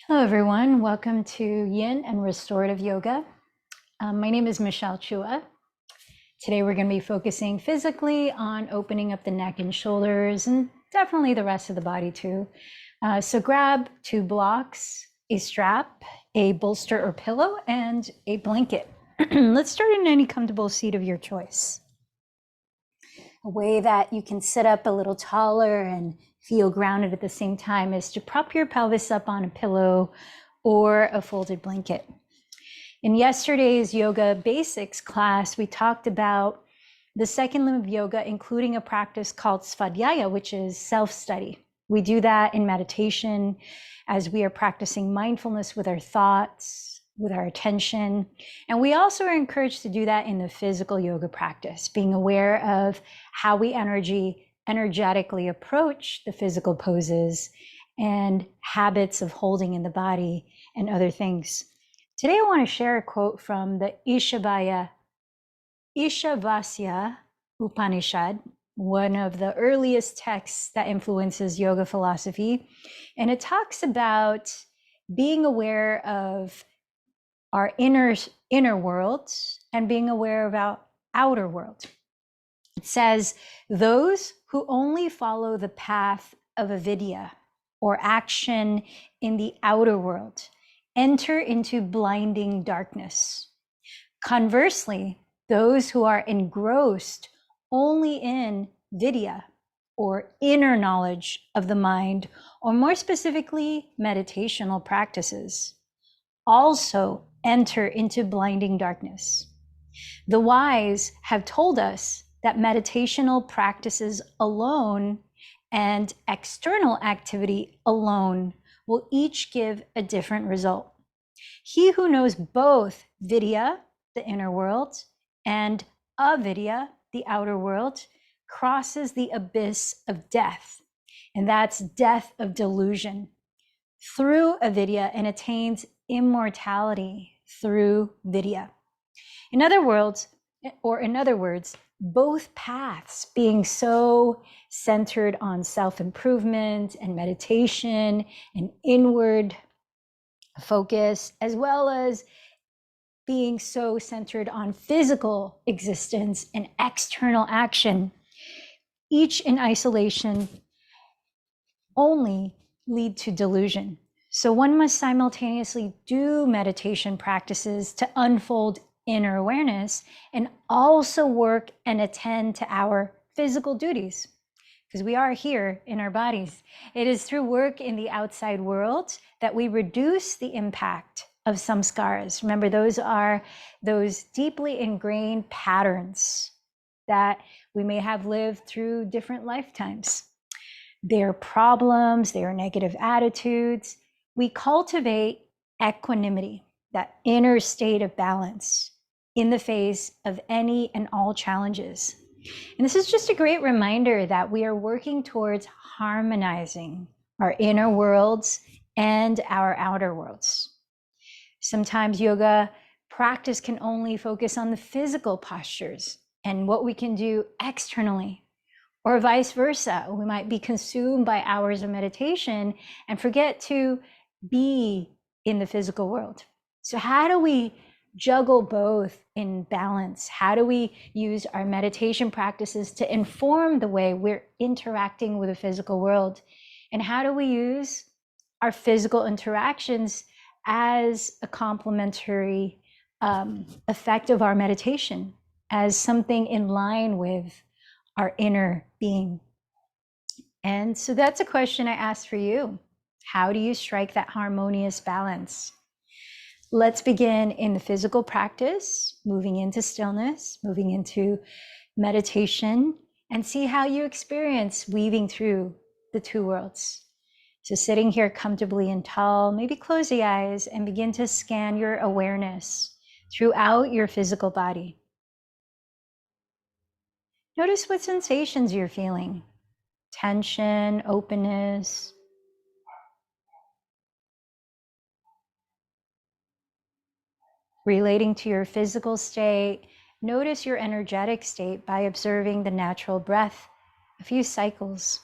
Hello, everyone. Welcome to Yin and Restorative Yoga. My name is Michelle Chua. Today, we're going to be focusing physically on opening up the neck and shoulders and definitely the rest of the body too. So grab 2 blocks, a strap, a bolster or pillow, and a blanket. Let's start in any comfortable seat of your choice. A way that you can sit up a little taller and feel grounded at the same time is to prop your pelvis up on a pillow or a folded blanket. In yesterday's yoga basics class, we talked about the second limb of yoga, including a practice called svadhyaya, which is self-study. We do that in meditation as we are practicing mindfulness with our thoughts, with our attention. And we also are encouraged to do that in the physical yoga practice, being aware of how we energetically approach the physical poses and habits of holding in the body and other things. Today, I want to share a quote from the Ishavasya Upanishad, one of the earliest texts that influences yoga philosophy. And it talks about being aware of our inner world and being aware of our outer world. It says, those who only follow the path of avidya or action in the outer world enter into blinding darkness. Conversely, those who are engrossed only in vidya or inner knowledge of the mind, or more specifically, meditational practices, also enter into blinding darkness. The wise have told us that meditational practices alone and external activity alone will each give a different result. He who knows both vidya, the inner world, and avidya, the outer world, crosses the abyss of death, and that's death of delusion, through avidya, and attains immortality through vidya. In other words, both paths being so centered on self-improvement and meditation and inward focus, as well as being so centered on physical existence and external action, each in isolation only lead to delusion. So one must simultaneously do meditation practices to unfold inner awareness and also work and attend to our physical duties, because we are here in our bodies. It is through work in the outside world that we reduce the impact of samskaras. Remember, those are those deeply ingrained patterns that we may have lived through different lifetimes. Their problems, their negative attitudes. We cultivate equanimity, that inner state of balance in the face of any and all challenges. And this is just a great reminder that we are working towards harmonizing our inner worlds and our outer worlds. Sometimes yoga practice can only focus on the physical postures and what we can do externally, or vice versa. We might be consumed by hours of meditation and forget to be in the physical world. So how do we juggle both in balance? How do we use our meditation practices to inform the way we're interacting with the physical world? And how do we use our physical interactions as a complementary effect of our meditation, as something in line with our inner being? And so that's a question I ask for you. How do you strike that harmonious balance? Let's begin in the physical practice, moving into stillness, moving into meditation, and see how you experience weaving through the two worlds. So sitting here comfortably and tall, maybe close the eyes and begin to scan your awareness throughout your physical body. Notice what sensations you're feeling: tension, openness. Relating to your physical state, notice your energetic state by observing the natural breath, a few cycles.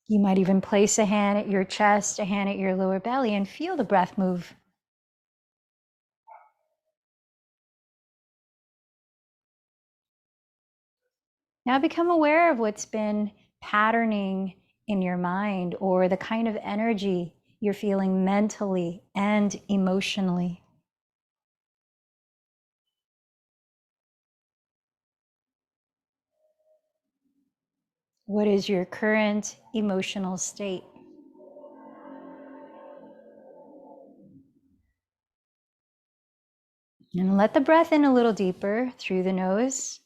You might even place a hand at your chest, a hand at your lower belly, and feel the breath move. Now become aware of what's been patterning in your mind, or the kind of energy you're feeling mentally and emotionally. What is your current emotional state? And let the breath in a little deeper through the nose,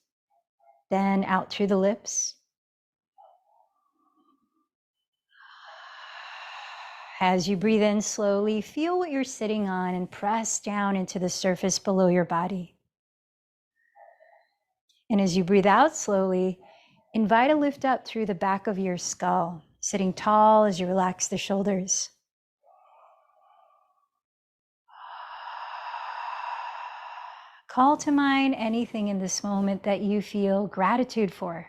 then out through the lips. As you breathe in slowly, feel what you're sitting on and press down into the surface below your body. And as you breathe out slowly, invite a lift up through the back of your skull, sitting tall as you relax the shoulders. Call to mind anything in this moment that you feel gratitude for.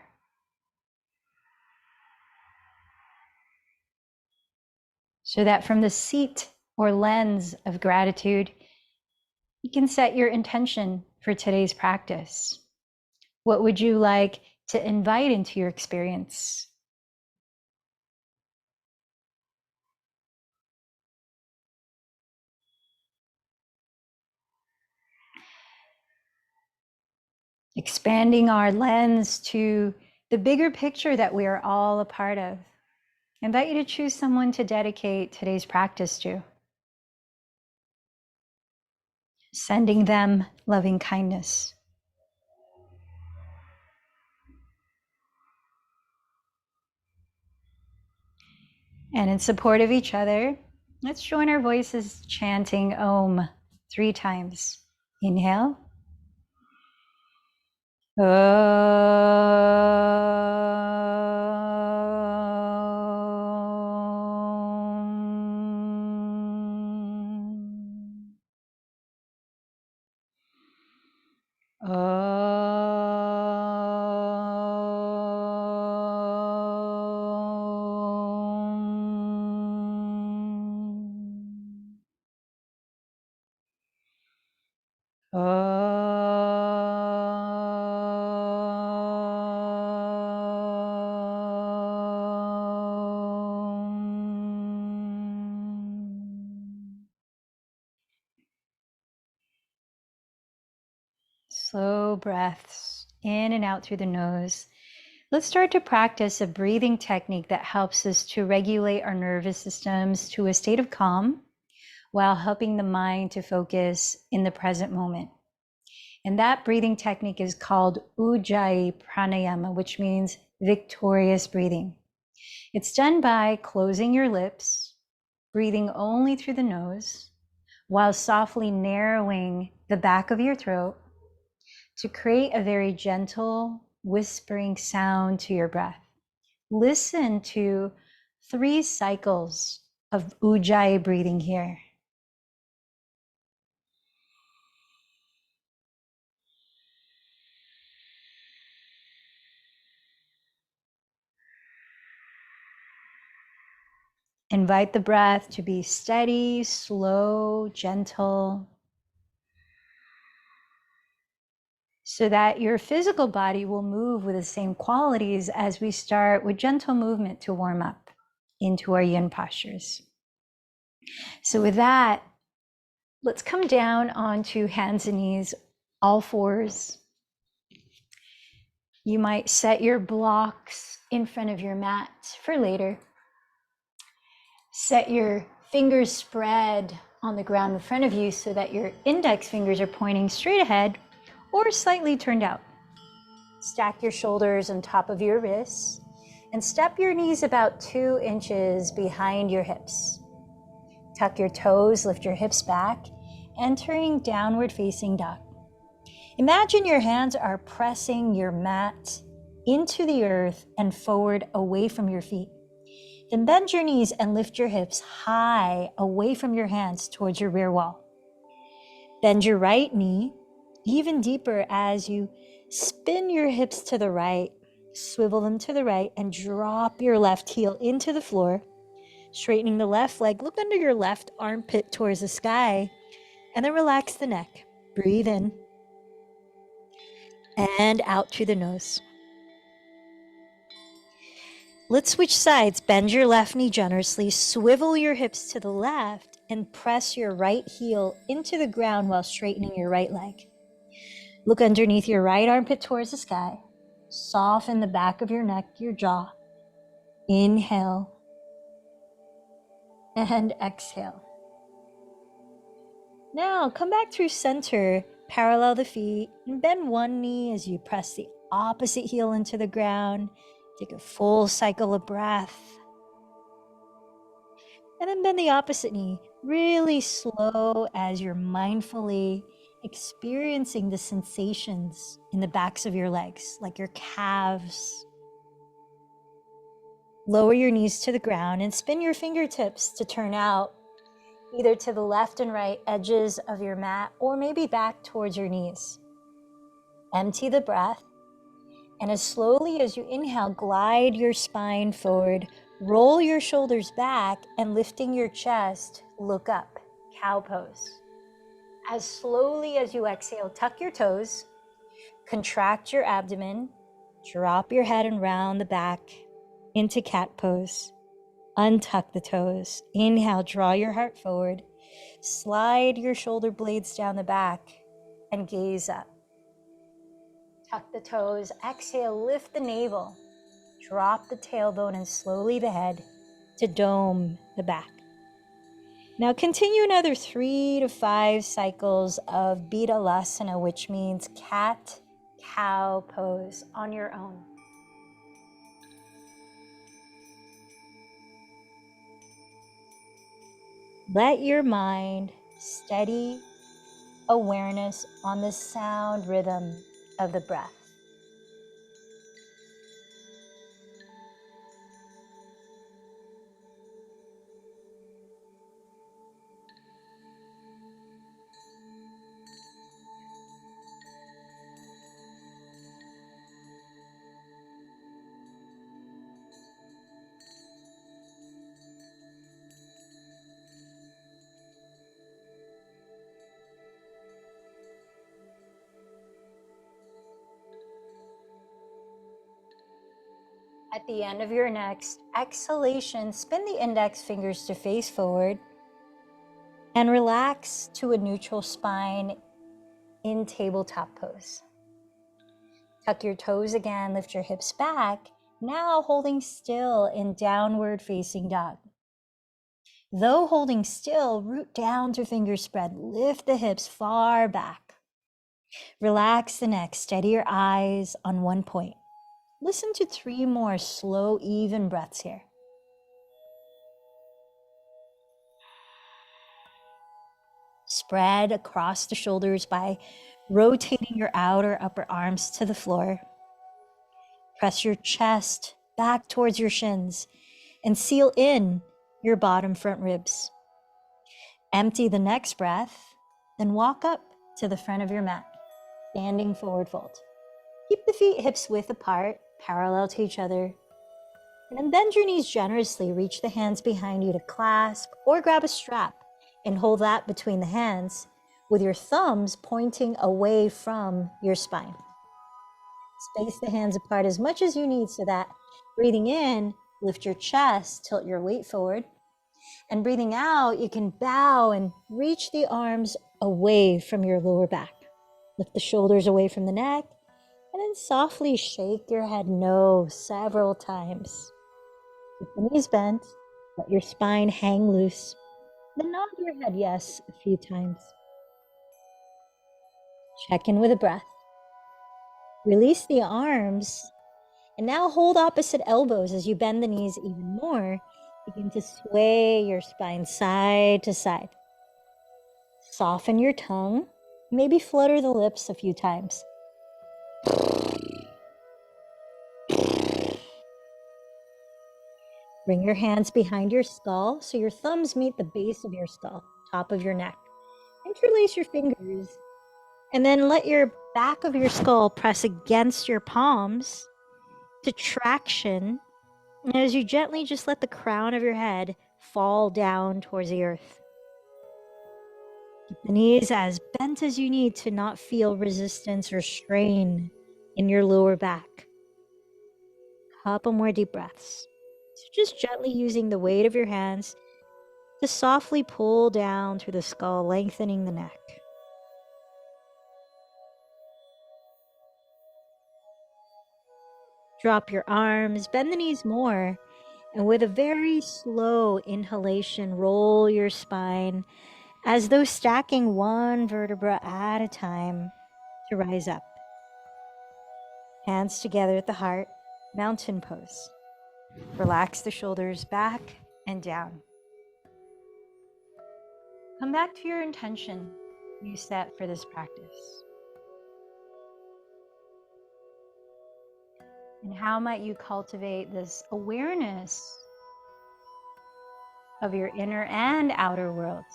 So that from the seat or lens of gratitude, you can set your intention for today's practice. What would you like to invite into your experience? Expanding our lens to the bigger picture that we are all a part of. I invite you to choose someone to dedicate today's practice to. Sending them loving kindness. And in support of each other, let's join our voices chanting Om 3 times. Inhale. Slow breaths in and out through the nose. Let's start to practice a breathing technique that helps us to regulate our nervous systems to a state of calm while helping the mind to focus in the present moment. And that breathing technique is called Ujjayi Pranayama, which means victorious breathing. It's done by closing your lips, breathing only through the nose, while softly narrowing the back of your throat to create a very gentle, whispering sound to your breath. Listen to 3 cycles of Ujjayi breathing here. Invite the breath to be steady, slow, gentle, so that your physical body will move with the same qualities as we start with gentle movement to warm up into our yin postures. So with that, let's come down onto hands and knees, all fours. You might set your blocks in front of your mat for later. Set your fingers spread on the ground in front of you so that your index fingers are pointing straight ahead or slightly turned out. Stack your shoulders on top of your wrists and step your knees about 2 inches behind your hips. Tuck your toes, lift your hips back, entering downward facing dog. Imagine your hands are pressing your mat into the earth and forward away from your feet. Then bend your knees and lift your hips high away from your hands towards your rear wall. Bend your right knee even deeper as you spin your hips to the right, Swivel them to the right and drop your left heel into the floor, straightening the left leg. Look under your left armpit towards the sky, and then relax the neck. Breathe in and out through the nose. Let's switch sides. Bend your left knee generously, swivel your hips to the left, and press your right heel into the ground while straightening your right leg. Look underneath your right armpit towards the sky. Soften the back of your neck, your jaw. Inhale and exhale. Now come back through center, parallel the feet, and bend one knee as you press the opposite heel into the ground. Take a full cycle of breath. And then bend the opposite knee, really slow as you're mindfully experiencing the sensations in the backs of your legs, like your calves. Lower your knees to the ground and spin your fingertips to turn out, either to the left and right edges of your mat, or maybe back towards your knees. Empty the breath, and as slowly as you inhale, glide your spine forward, roll your shoulders back, and lifting your chest, look up, cow pose. As slowly as you exhale, tuck your toes, contract your abdomen, drop your head and round the back into cat pose. Untuck the toes. Inhale, draw your heart forward. Slide your shoulder blades down the back and gaze up. Tuck the toes. Exhale, lift the navel. Drop the tailbone and slowly the head to dome the back. Now continue another 3 to 5 cycles of Betalasana, which means cat-cow pose on your own. Let your mind steady awareness on the sound rhythm of the breath. At the end of your next exhalation, spin the index fingers to face forward and relax to a neutral spine in tabletop pose. Tuck your toes again, lift your hips back, now holding still in downward facing dog. Though holding still, root down to finger spread, lift the hips far back. Relax the neck, steady your eyes on one point. Listen to 3 more slow, even breaths here. Spread across the shoulders by rotating your outer upper arms to the floor. Press your chest back towards your shins and seal in your bottom front ribs. Empty the next breath, then walk up to the front of your mat, standing forward fold. Keep the feet hips width apart, parallel to each other. And then bend your knees generously. Reach the hands behind you to clasp or grab a strap and hold that between the hands with your thumbs pointing away from your spine. Space the hands apart as much as you need so that breathing in, lift your chest, tilt your weight forward. And breathing out, you can bow and reach the arms away from your lower back. Lift the shoulders away from the neck, and then softly shake your head no several times. Keep the knees bent, let your spine hang loose. Then nod your head yes a few times. Check in with a breath. Release the arms, and now hold opposite elbows as you bend the knees even more. Begin to sway your spine side to side. Soften your tongue, maybe flutter the lips a few times. Bring your hands behind your skull so your thumbs meet the base of your skull, top of your neck. Interlace your fingers, and then let your back of your skull press against your palms to traction, as you gently just let the crown of your head fall down towards the earth. Keep the knees as bent as you need to not feel resistance or strain in your lower back. Couple more deep breaths. So just gently using the weight of your hands to softly pull down through the skull, lengthening the neck. Drop your arms, bend the knees more, and with a very slow inhalation, roll your spine as though stacking one vertebra at a time to rise up. Hands together at the heart, mountain pose. Relax the shoulders back and down. Come back to your intention you set for this practice. And how might you cultivate this awareness of your inner and outer worlds?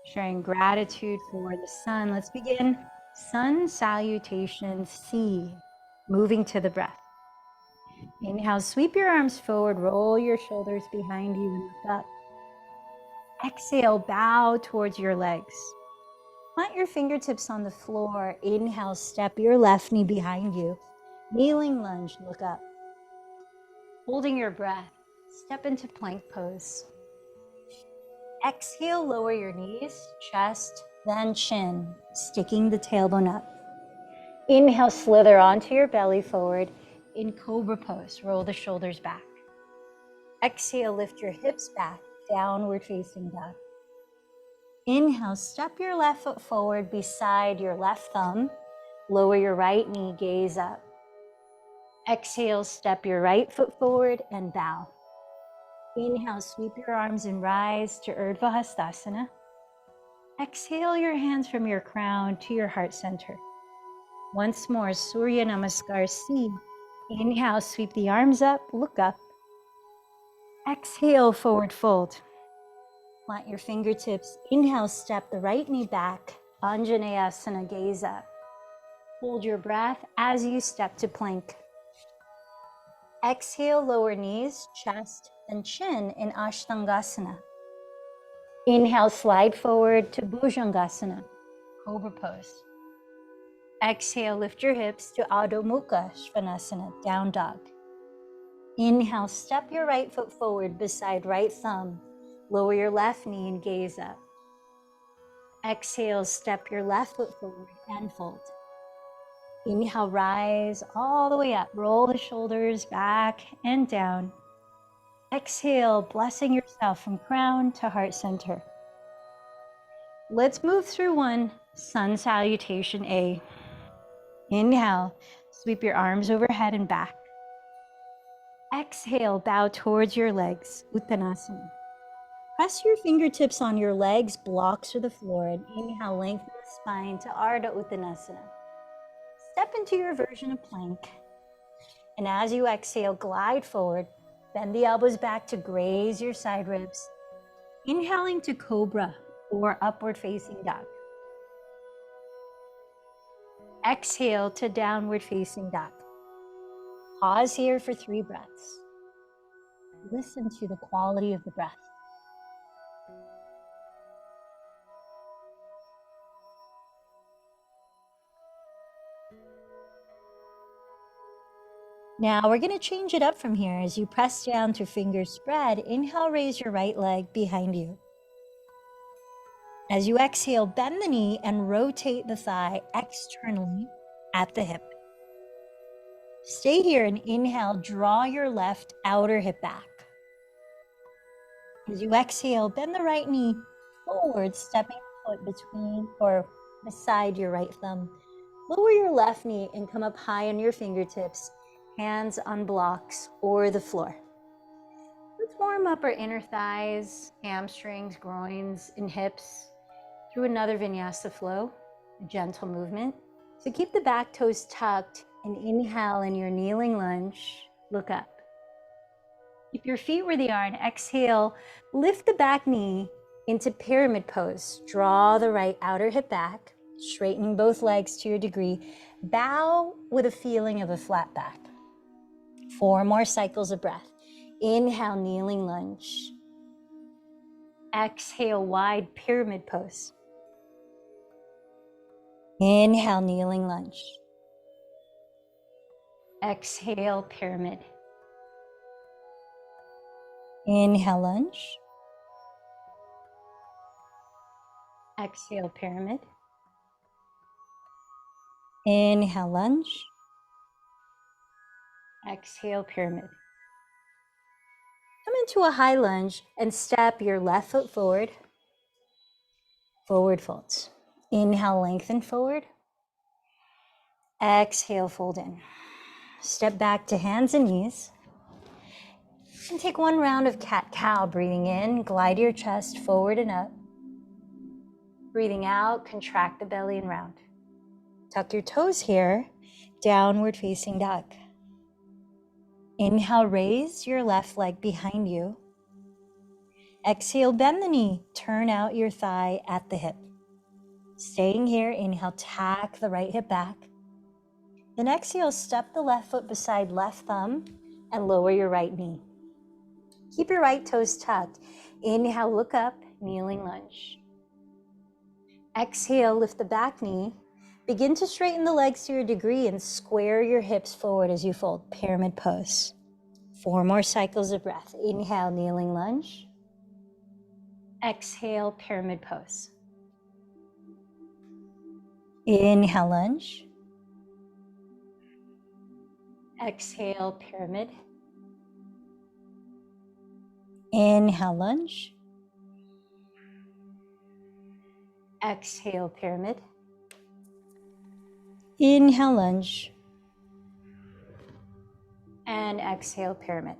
Sharing gratitude for the sun. Let's begin sun salutation C, moving to the breath. Inhale, sweep your arms forward, roll your shoulders behind you and look up. Exhale, bow towards your legs. Plant your fingertips on the floor. Inhale, step your left knee behind you. Kneeling lunge, look up. Holding your breath, step into plank pose. Exhale, lower your knees, chest, then chin, sticking the tailbone up. Inhale, slither onto your belly forward. In cobra pose, roll the shoulders back. Exhale, lift your hips back, downward facing dog. Inhale, step your left foot forward beside your left thumb. Lower your right knee, gaze up. Exhale, step your right foot forward and bow. Inhale, sweep your arms and rise to Urdhva Hastasana. Exhale your hands from your crown to your heart center. Once more, Surya Namaskar C. Inhale, sweep the arms up, look up. Exhale, forward fold. Plant your fingertips. Inhale, step the right knee back. Anjaneyasana, gaze up. Hold your breath as you step to plank. Exhale, lower knees, chest, and chin in Ashtangasana. Inhale, slide forward to Bhujangasana, cobra pose. Exhale, lift your hips to Adho Mukha Svanasana, down dog. Inhale, step your right foot forward beside right thumb. Lower your left knee and gaze up. Exhale, step your left foot forward and fold. Inhale, rise all the way up. Roll the shoulders back and down. Exhale, blessing yourself from crown to heart center. Let's move through one sun salutation A. Inhale, sweep your arms overhead and back. Exhale, bow towards your legs, Uttanasana. Press your fingertips on your legs, blocks or the floor, and inhale, lengthen the spine to Ardha Uttanasana. Step into your version of plank. And as you exhale, glide forward. Bend the elbows back to graze your side ribs. Inhaling to cobra or upward facing dog. Exhale to downward facing dog. Pause here for 3 breaths. Listen to the quality of the breath. Now we're going to change it up from here. As you press down through fingers spread, inhale, raise your right leg behind you. As you exhale, bend the knee and rotate the thigh externally at the hip. Stay here and inhale, draw your left outer hip back. As you exhale, bend the right knee forward, stepping the foot between or beside your right thumb. Lower your left knee and come up high on your fingertips, hands on blocks or the floor. Let's warm up our inner thighs, hamstrings, groins, and hips through another vinyasa flow, a gentle movement. So keep the back toes tucked and inhale in your kneeling lunge, look up. Keep your feet where they are and exhale, lift the back knee into pyramid pose. Draw the right outer hip back, Straightening both legs to your degree. Bow with a feeling of a flat back. 4 more cycles of breath. Inhale, kneeling lunge. Exhale, wide pyramid pose. Inhale, kneeling lunge. Exhale, pyramid. Inhale, lunge. Exhale, pyramid. Inhale, lunge. Exhale, pyramid. Come into a high lunge and step your left foot forward. Forward folds. Inhale, lengthen forward. Exhale, fold in. Step back to hands and knees. And take 1 round of cat-cow. Breathing in, glide your chest forward and up. Breathing out, contract the belly and round. Tuck your toes here, downward facing dog. Inhale, raise your left leg behind you. Exhale, bend the knee, turn out your thigh at the hip. Staying here, inhale, tack the right hip back. Then exhale, step the left foot beside left thumb and lower your right knee. Keep your right toes tucked. Inhale, look up, kneeling lunge. Exhale, lift the back knee. Begin to straighten the legs to your degree and square your hips forward as you fold, pyramid pose. 4 more cycles of breath. Inhale, kneeling lunge. Exhale, pyramid pose. Inhale, lunge. Exhale, pyramid. Inhale, lunge. Exhale, pyramid. Inhale, lunge. And exhale, pyramid.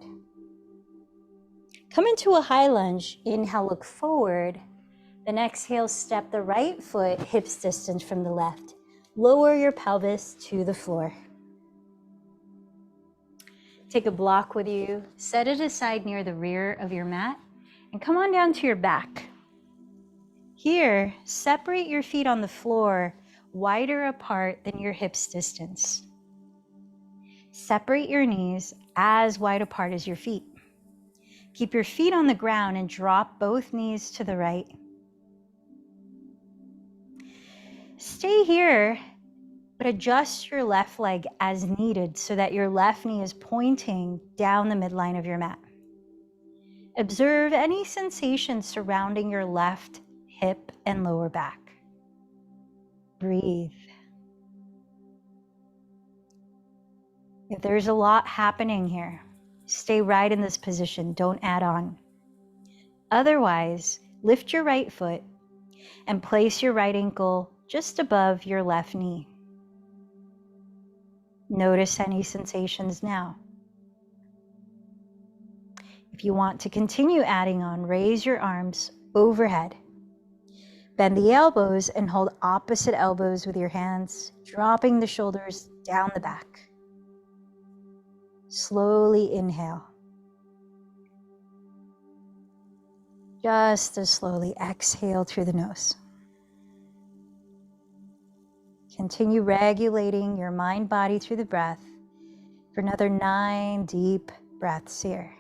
Come into a high lunge. Inhale, look forward. Then exhale, step the right foot hips distance from the left. Lower your pelvis to the floor. Take a block with you, set it aside near the rear of your mat, and come on down to your back. Here, separate your feet on the floor wider apart than your hips distance. Separate your knees as wide apart as your feet. Keep your feet on the ground and drop both knees to the right. Stay here, but adjust your left leg as needed so that your left knee is pointing down the midline of your mat. Observe any sensations surrounding your left hip and lower back. Breathe. If there's a lot happening here, stay right in this position, don't add on. Otherwise, lift your right foot and place your right ankle just above your left knee. Notice any sensations now. If you want to continue adding on, raise your arms overhead. Bend the elbows and hold opposite elbows with your hands, dropping the shoulders down the back. Slowly inhale. Just as slowly exhale through the nose. Continue regulating your mind, body through the breath for another 9 deep breaths here.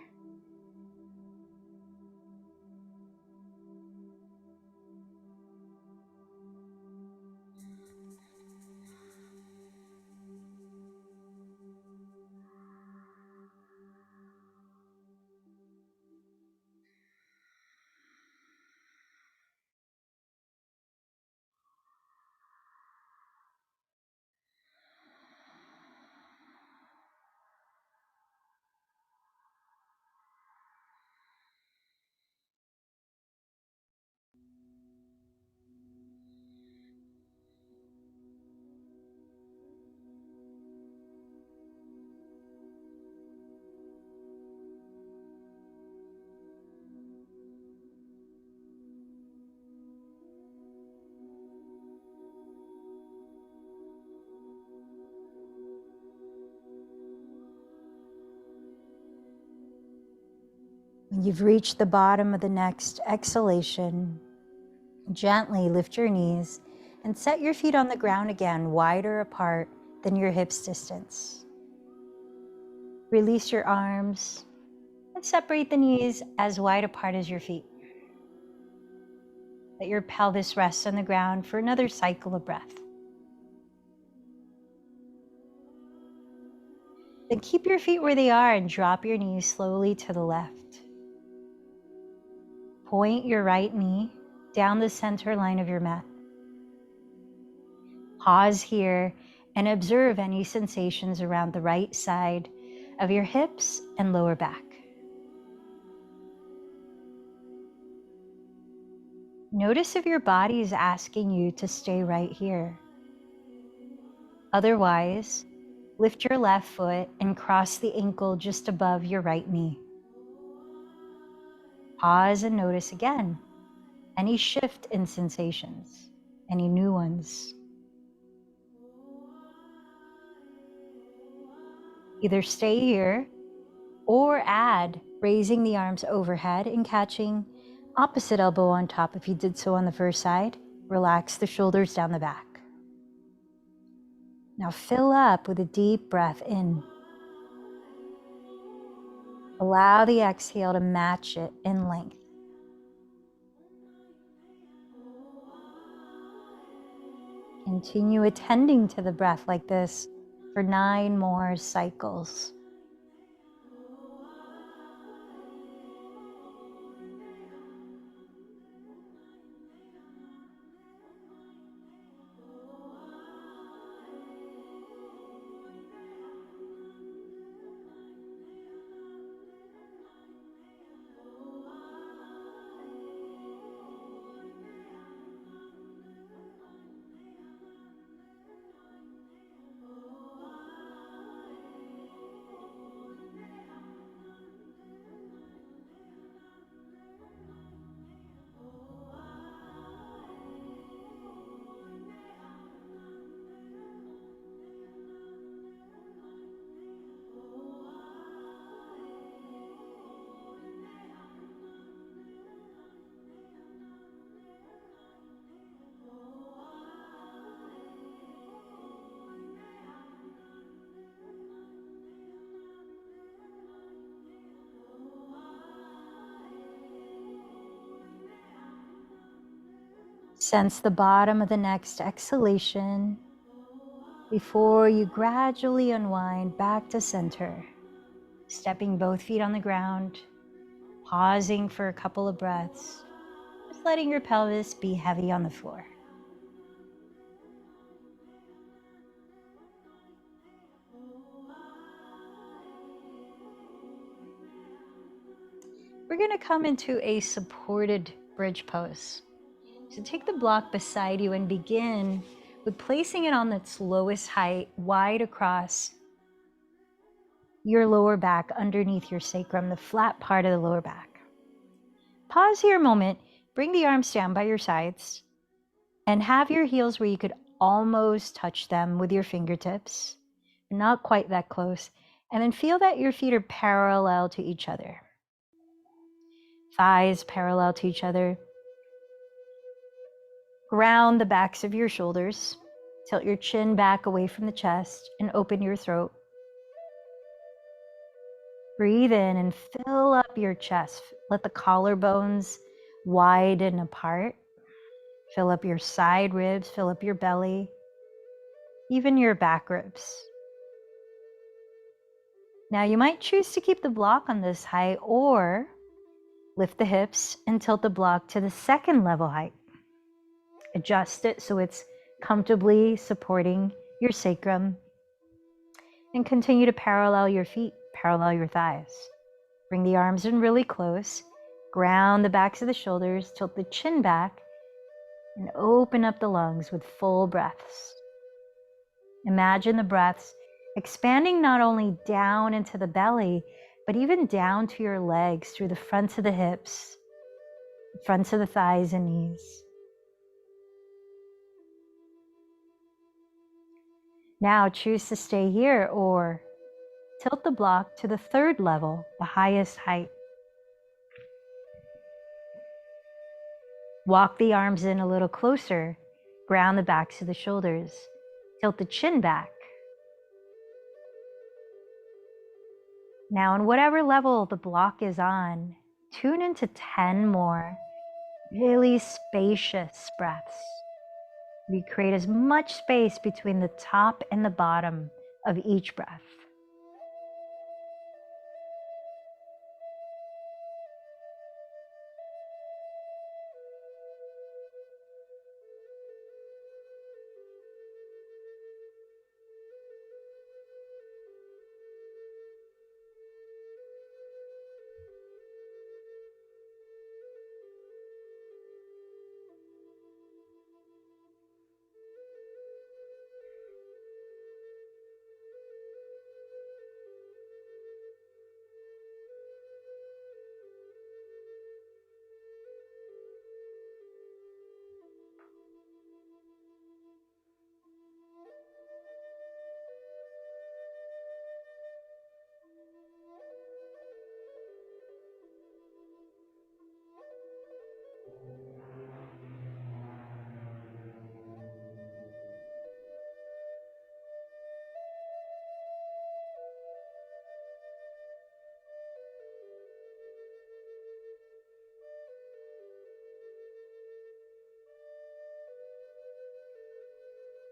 When you've reached the bottom of the next exhalation, gently lift your knees And set your feet on the ground again, wider apart than your hips distance. Release your arms and separate the knees as wide apart as your feet. Let your pelvis rest on the ground for another cycle of breath. Then keep your feet where they are and drop your knees slowly to the left. Point your right knee down the center line of your mat. Pause here and observe any sensations around the right side of your hips and lower back. Notice if your body is asking you to stay right here. Otherwise, lift your left foot and cross the ankle just above your right knee. Pause and notice again any shift in sensations, any new ones. Either stay here or add raising the arms overhead and catching opposite elbow on top if you did so on the first side. Relax the shoulders down the back. Now fill up with a deep breath in. Allow the exhale to match it in length. Continue attending to the breath like this for 9 more cycles. Sense the bottom of the next exhalation before you gradually unwind back to center, stepping both feet on the ground, pausing for a couple of breaths, just letting your pelvis be heavy on the floor. We're going to come into a supported bridge pose. So take the block beside you and begin with placing it on its lowest height, wide across your lower back, underneath your sacrum, the flat part of the lower back. Pause here a moment, bring the arms down by your sides, and have your heels where you could almost touch them with your fingertips, not quite that close, and then feel that your feet are parallel to each other. Thighs parallel to each other. Ground the backs of your shoulders. Tilt your chin back away from the chest and open your throat. Breathe in and fill up your chest. Let the collarbones widen apart. Fill up your side ribs, fill up your belly, even your back ribs. Now you might choose to keep the block on this height or lift the hips and tilt the block to the second level height. Adjust it so it's comfortably supporting your sacrum. And continue to parallel your feet, parallel your thighs. Bring the arms in really close. Ground the backs of the shoulders, tilt the chin back, and open up the lungs with full breaths. Imagine the breaths expanding not only down into the belly, but even down to your legs through the fronts of the hips, the fronts of the thighs and knees. Now choose to stay here or tilt the block to the third level, the highest height. Walk the arms in a little closer Ground the backs of the shoulders. Tilt the chin back. Now, on whatever level the block is on, tune into 10 more really spacious breaths. We create as much space between the top and the bottom of each breath.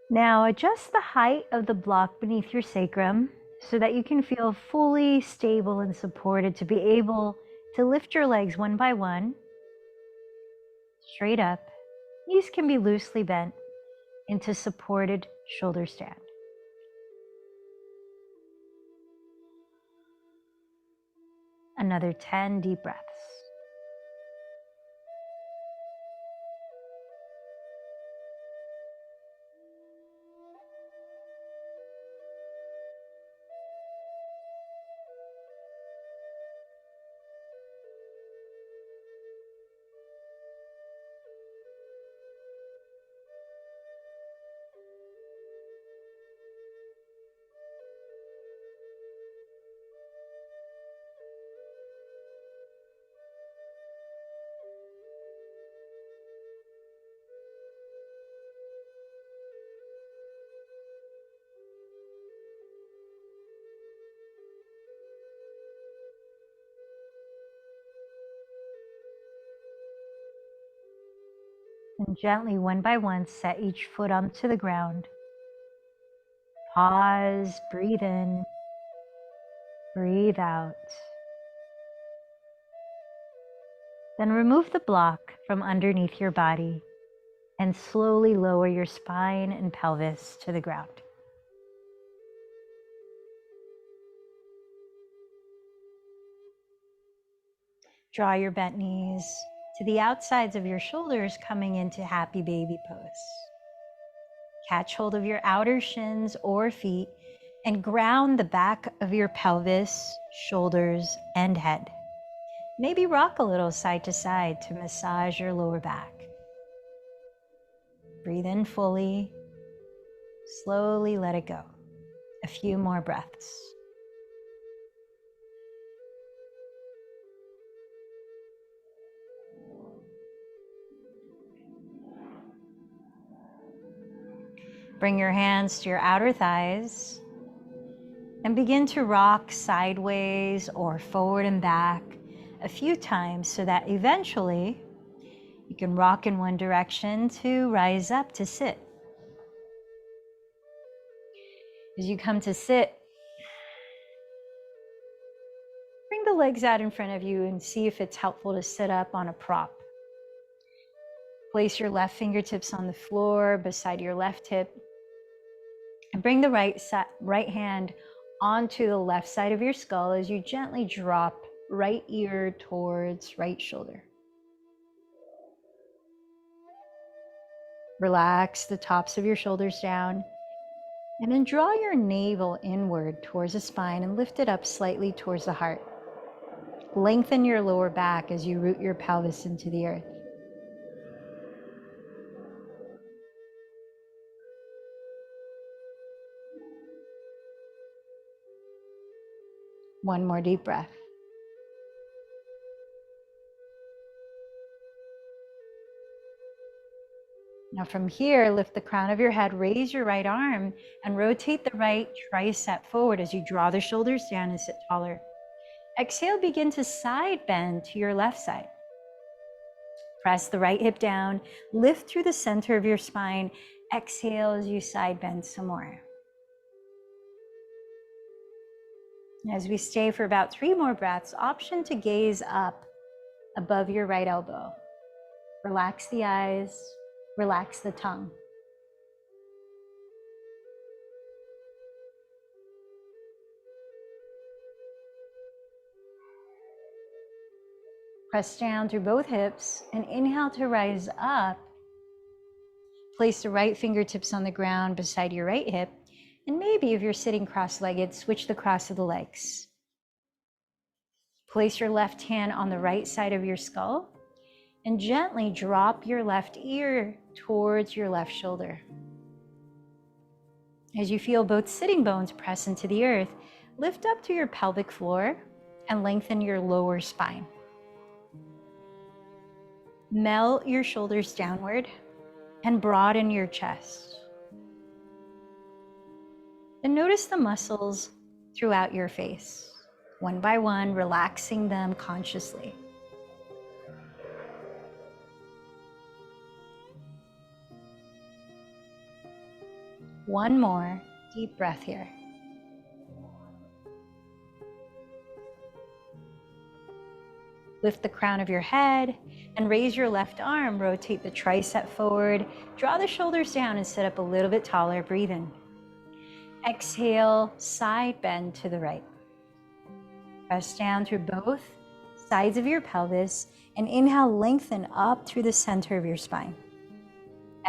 Now adjust the height of the block beneath your sacrum so that you can feel fully stable and supported to be able to lift your legs one by one, straight up. Knees can be loosely bent into supported shoulder stand. Another 10 deep breaths. And gently, one by one, set each foot onto the ground. Pause, breathe in, breathe out. Then remove the block from underneath your body and slowly lower your spine and pelvis to the ground. Draw your bent knees to the outsides of your shoulders, coming into happy baby pose. Catch hold of your outer shins or feet and ground the back of your pelvis, shoulders, and head. Maybe rock a little side to side to massage your lower back. Breathe in fully. Slowly let it go. A few more breaths. Bring your hands to your outer thighs and begin to rock sideways or forward and back a few times so that eventually you can rock in one direction to rise up to sit. As you come to sit, bring the legs out in front of you and see if it's helpful to sit up on a prop. Place your left fingertips on the floor beside your left hip and bring the right hand onto the left side of your skull as you gently drop right ear towards right shoulder. Relax the tops of your shoulders down and then draw your navel inward towards the spine and lift it up slightly towards the heart. Lengthen your lower back as you root your pelvis into the earth. One more deep breath. Now from here, lift the crown of your head, raise your right arm, and rotate the right tricep forward as you draw the shoulders down and sit taller. Exhale, begin to side bend to your left side. Press the right hip down, lift through the center of your spine. Exhale as you side bend some more. As we stay for about 3 more breaths, option to gaze up above your right elbow. Relax the eyes, relax the tongue. Press down through both hips and inhale to rise up. Place the right fingertips on the ground beside your right hip. And maybe if you're sitting cross-legged, switch the cross of the legs. Place your left hand on the right side of your skull and gently drop your left ear towards your left shoulder. As you feel both sitting bones press into the earth, lift up to your pelvic floor and lengthen your lower spine. Melt your shoulders downward and broaden your chest. And notice the muscles throughout your face, one by one, relaxing them consciously. One more deep breath here. Lift the crown of your head and raise your left arm. Rotate the tricep forward. Draw the shoulders down and sit up a little bit taller. Breathe in. Exhale, side bend to the right. Press down through both sides of your pelvis and inhale, lengthen up through the center of your spine.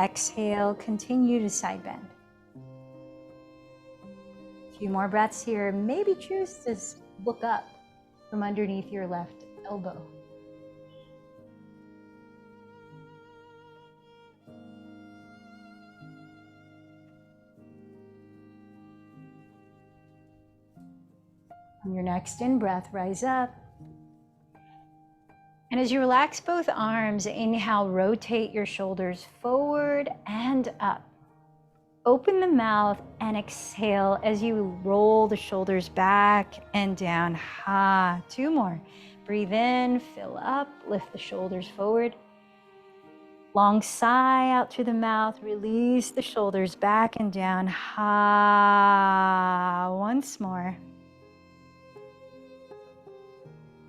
Exhale, continue to side bend. A few more breaths here. Maybe choose to look up from underneath your left elbow. On your next in-breath, rise up. And as you relax both arms, inhale, rotate your shoulders forward and up. Open the mouth and exhale as you roll the shoulders back and down. Ha. 2 more. Breathe in, fill up, lift the shoulders forward. Long sigh out through the mouth, release the shoulders back and down. Ha. Once more.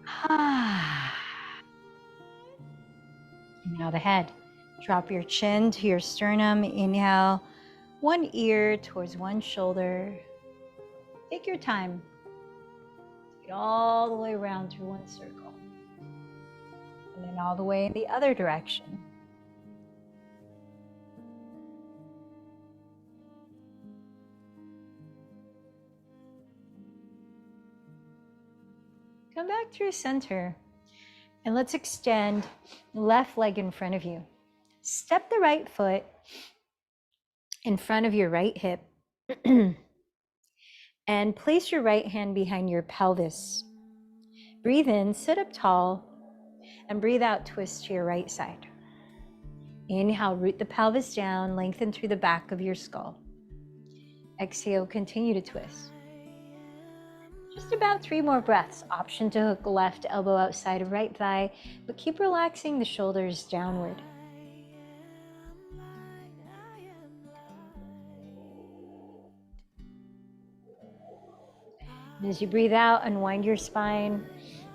Ha. Now the head. Drop your chin to your sternum. Inhale, one ear towards one shoulder. Take your time. Get all the way around through one circle. And then all the way in the other direction. Come back through center. And let's extend the left leg in front of you. Step the right foot in front of your right hip. And place your right hand behind your pelvis. Breathe in, sit up tall, and breathe out, twist to your right side. Inhale, root the pelvis down, lengthen through the back of your skull. Exhale, continue to twist. Just about 3 more breaths. Option to hook left elbow outside of right thigh, but keep relaxing the shoulders downward. And as you breathe out, unwind your spine.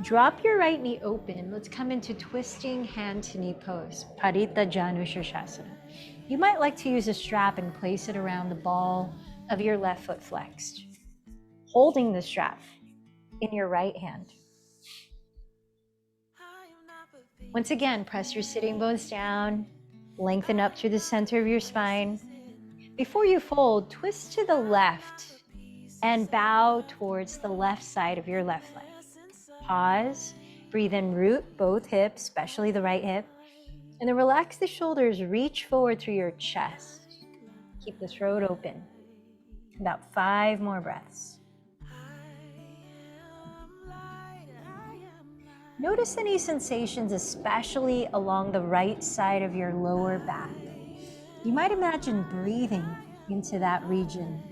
Drop your right knee open. Let's come into twisting hand to knee pose, Parita Janushirshasana. You might like to use a strap and place it around the ball of your left foot flexed, holding the strap in your right hand. Once again, press your sitting bones down, lengthen up through the center of your spine. Before you fold, twist to the left and bow towards the left side of your left leg. Pause, breathe in, root both hips, especially the right hip, and then relax the shoulders, reach forward through your chest. Keep the throat open. About 5 more breaths. Notice any sensations, especially along the right side of your lower back. You might imagine breathing into that region.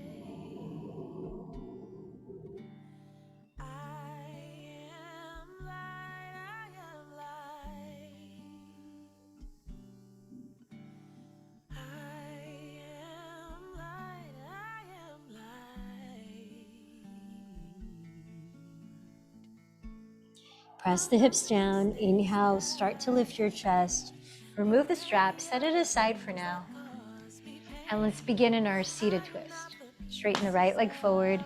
Press the hips down. Inhale, start to lift your chest. Remove the strap, set it aside for now. And let's begin in our seated twist. Straighten the right leg forward.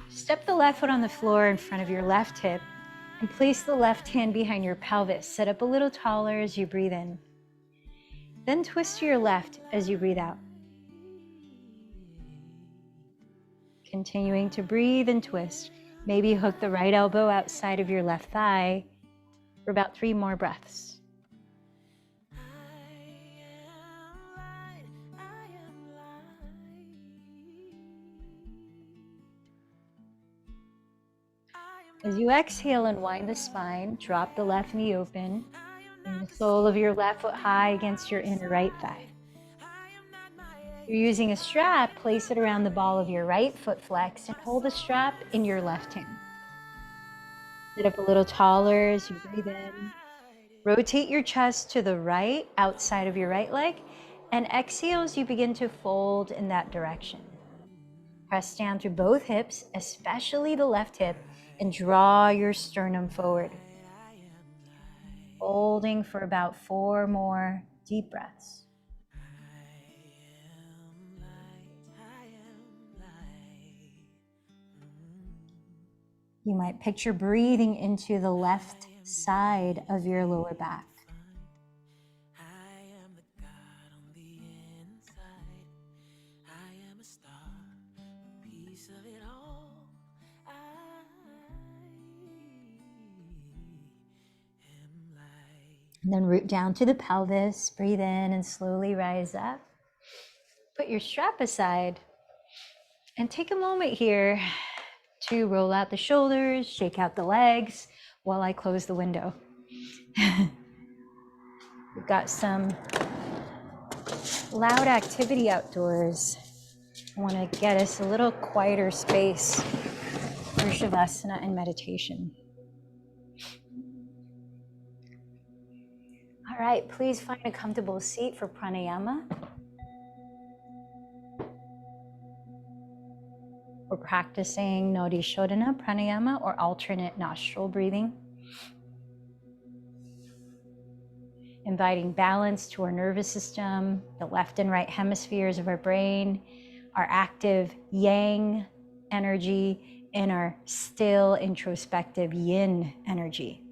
Step the left foot on the floor in front of your left hip and place the left hand behind your pelvis. Sit up a little taller as you breathe in. Then twist to your left as you breathe out. Continuing to breathe and twist. Maybe hook the right elbow outside of your left thigh for about 3 more breaths. As you exhale and wind the spine, drop the left knee open, bring the sole of your left foot high against your inner right thigh. If you're using a strap, place it around the ball of your right foot flexed and hold the strap in your left hand. Sit up a little taller as you breathe in. Rotate your chest to the right, outside of your right leg, and exhale as you begin to fold in that direction. Press down through both hips, especially the left hip, and draw your sternum forward. Folding for about 4 more deep breaths. You might picture breathing into the left side of your lower back. And then root down to the pelvis, breathe in and slowly rise up. Put your strap aside and take a moment here to roll out the shoulders, shake out the legs while I close the window. We've got some loud activity outdoors. I want to get us a little quieter space for Shavasana and meditation. All right, please find a comfortable seat for pranayama. We're practicing Nadi Shodhana pranayama, or alternate nostril breathing. Inviting balance to our nervous system, the left and right hemispheres of our brain, our active yang energy, and our still introspective yin energy,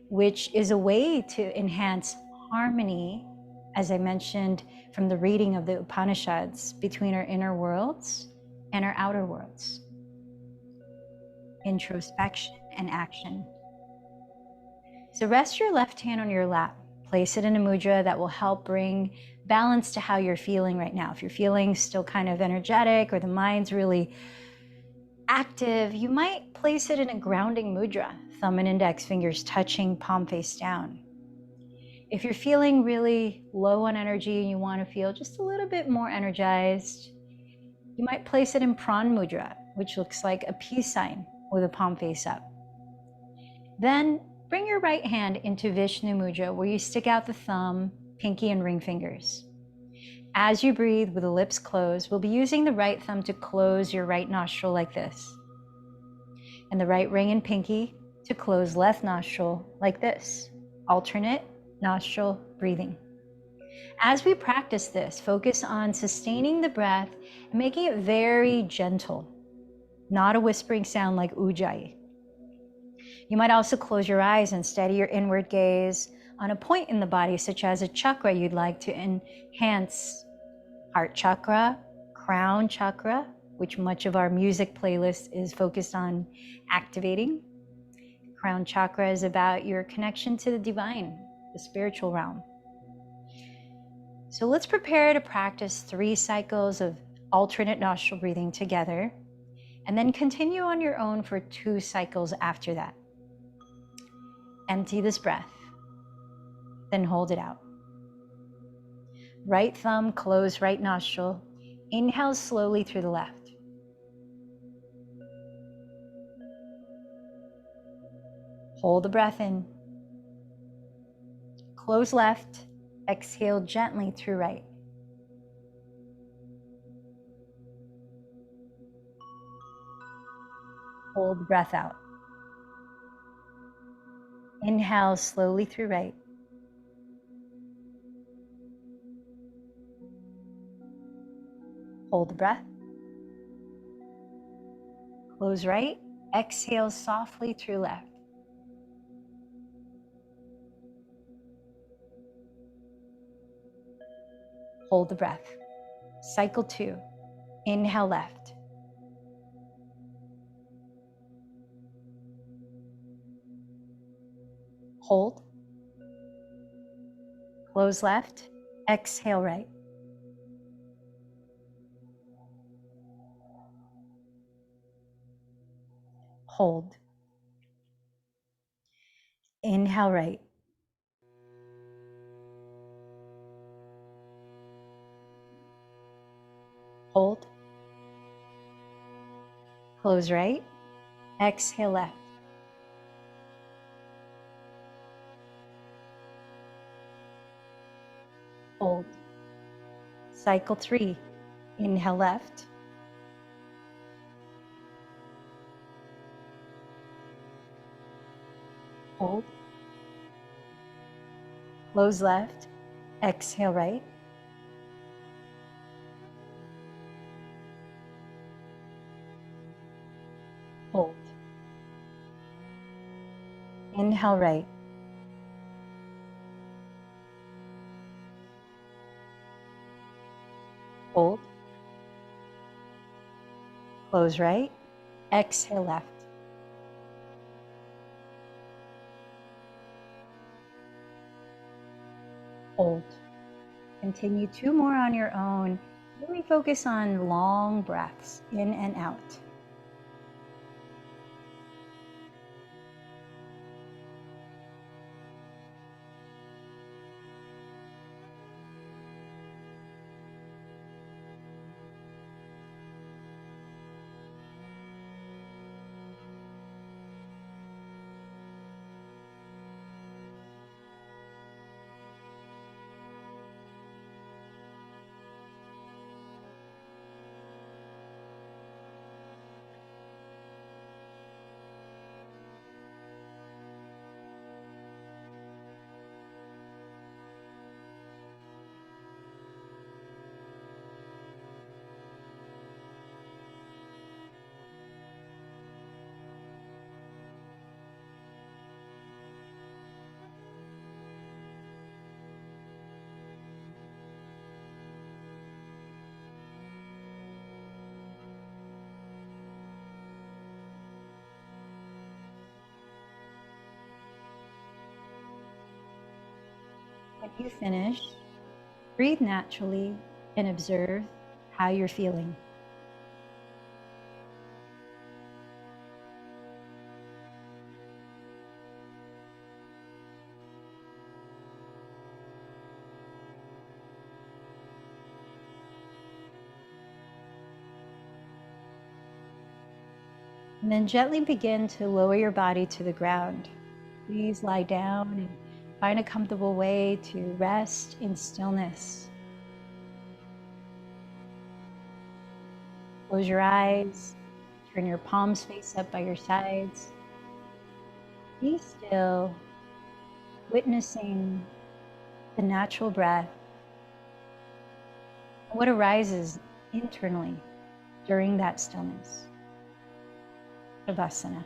which is a way to enhance harmony, as I mentioned from the reading of the Upanishads, between our inner worlds and our outer worlds. Introspection and action. So rest your left hand on your lap. Place it in a mudra that will help bring balance to how you're feeling right now. If you're feeling still kind of energetic or the mind's really active, you might place it in a grounding mudra, thumb and index fingers touching, palm face down. If you're feeling really low on energy and you want to feel just a little bit more energized, you might place it in Pran Mudra, which looks like a peace sign with a palm face up. Then bring your right hand into Vishnu Mudra, where you stick out the thumb, pinky, and ring fingers. As you breathe with the lips closed, we'll be using the right thumb to close your right nostril like this, and the right ring and pinky to close left nostril like this. Alternate nostril breathing. As we practice this, focus on sustaining the breath and making it very gentle, not a whispering sound like ujjayi. You might also close your eyes and steady your inward gaze on a point in the body, such as a chakra you'd like to enhance. Heart chakra, crown chakra, which much of our music playlist is focused on activating. Crown chakra is about your connection to the divine, the spiritual realm. So let's prepare to practice 3 cycles of alternate nostril breathing together, and then continue on your own for 2 cycles after that. Empty this breath, then hold it out. Right thumb, close right nostril. Inhale slowly through the left. Hold the breath in. Close left. Exhale gently through right. Hold the breath out. Inhale slowly through right. Hold the breath. Close right. Exhale softly through left. Hold the breath. Cycle 2. Inhale left. Hold. Close left. Exhale right. Hold. Inhale right. Hold. Close right. Exhale left. Hold. Cycle 3. Inhale left. Hold. Close left. Exhale right. Hold. Inhale right. Hold. Close right. Exhale left. Hold. Continue 2 more on your own. Really focus on long breaths in and out. When you finish, breathe naturally and observe how you're feeling. And then gently begin to lower your body to the ground. Please lie down and find a comfortable way to rest in stillness. Close your eyes, turn your palms face up by your sides. Be still, witnessing the natural breath, and what arises internally during that stillness. Shavasana.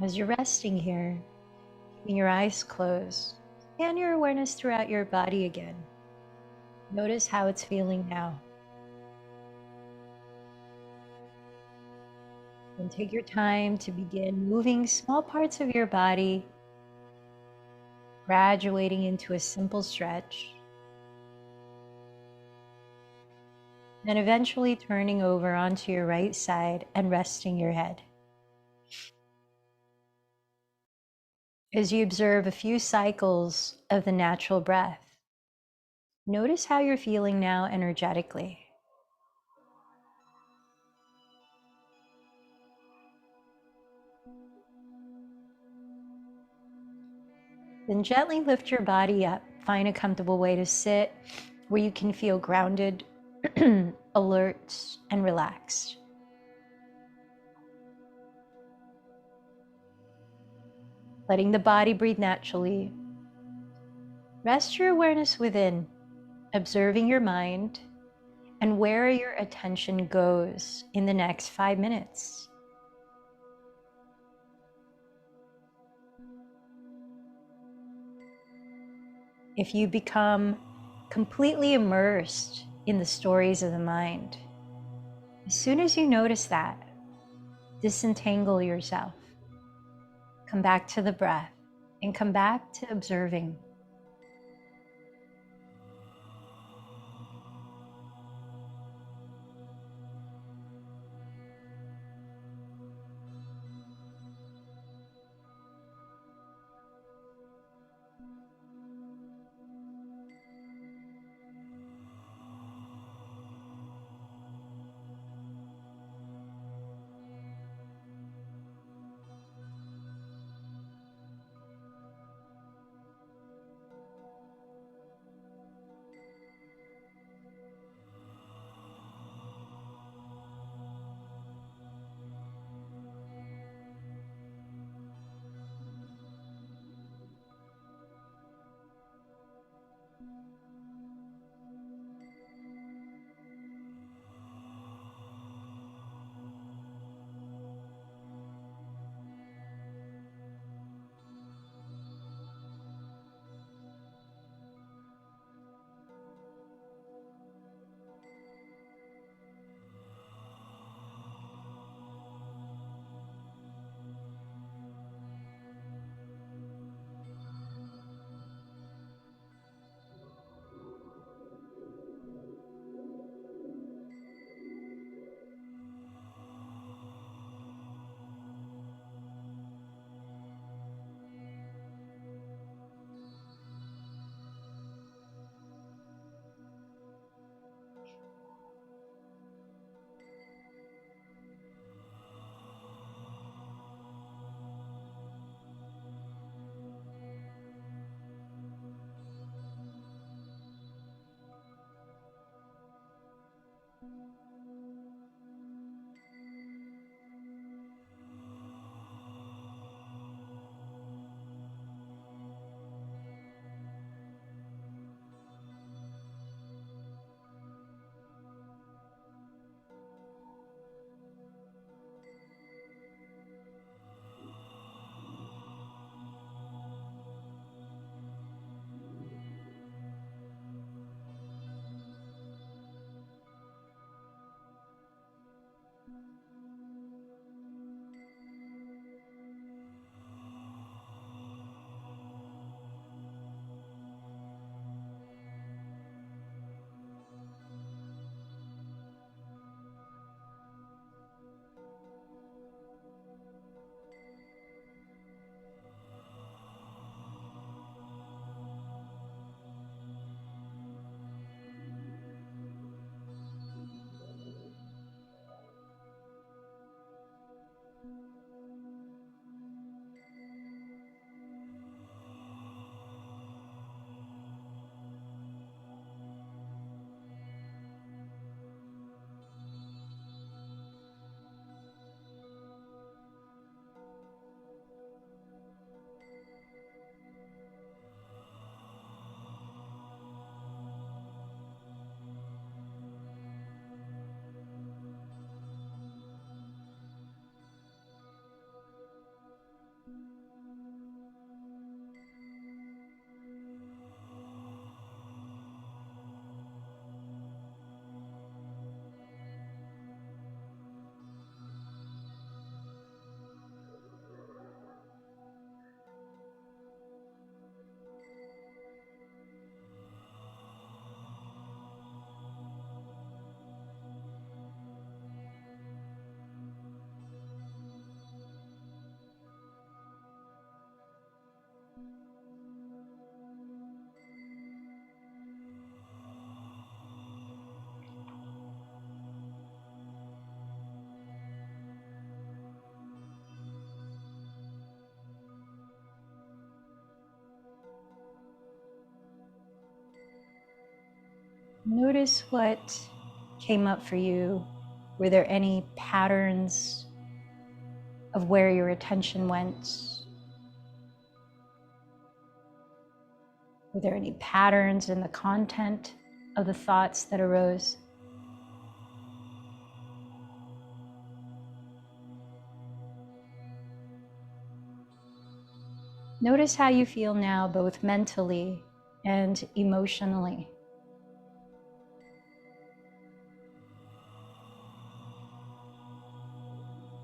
As you're resting here, keeping your eyes closed, scan your awareness throughout your body again. Notice how it's feeling now. And take your time to begin moving small parts of your body, graduating into a simple stretch, and eventually turning over onto your right side and resting your head. As you observe a few cycles of the natural breath, notice how you're feeling now energetically. Then gently lift your body up. Find a comfortable way to sit where you can feel grounded, alert, and relaxed. Letting the body breathe naturally. Rest your awareness within, observing your mind and where your attention goes in the next 5 minutes. If you become completely immersed in the stories of the mind, as soon as you notice that, disentangle yourself. Come back to the breath and come back to observing. Notice what came up for you. Were there any patterns of where your attention went? Were there any patterns in the content of the thoughts that arose? Notice how you feel now, both mentally and emotionally.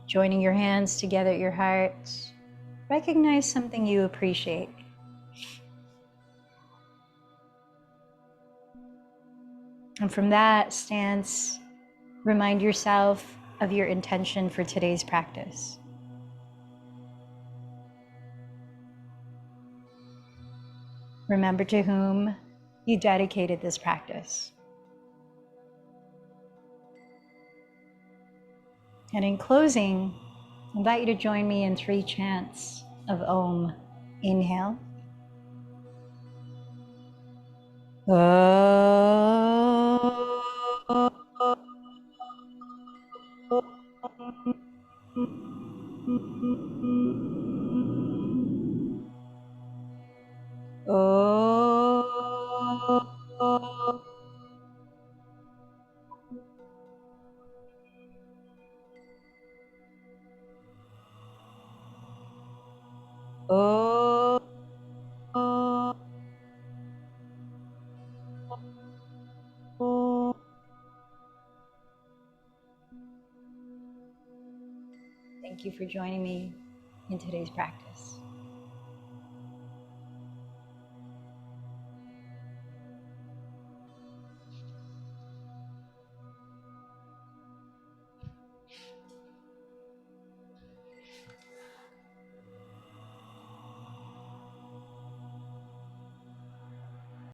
Joining your hands together at your heart, recognize something you appreciate. And from that stance, remind yourself of your intention for today's practice. Remember to whom you dedicated this practice. And in closing, I invite you to join me in 3 chants of Om. Inhale. Thank you for joining me in today's practice.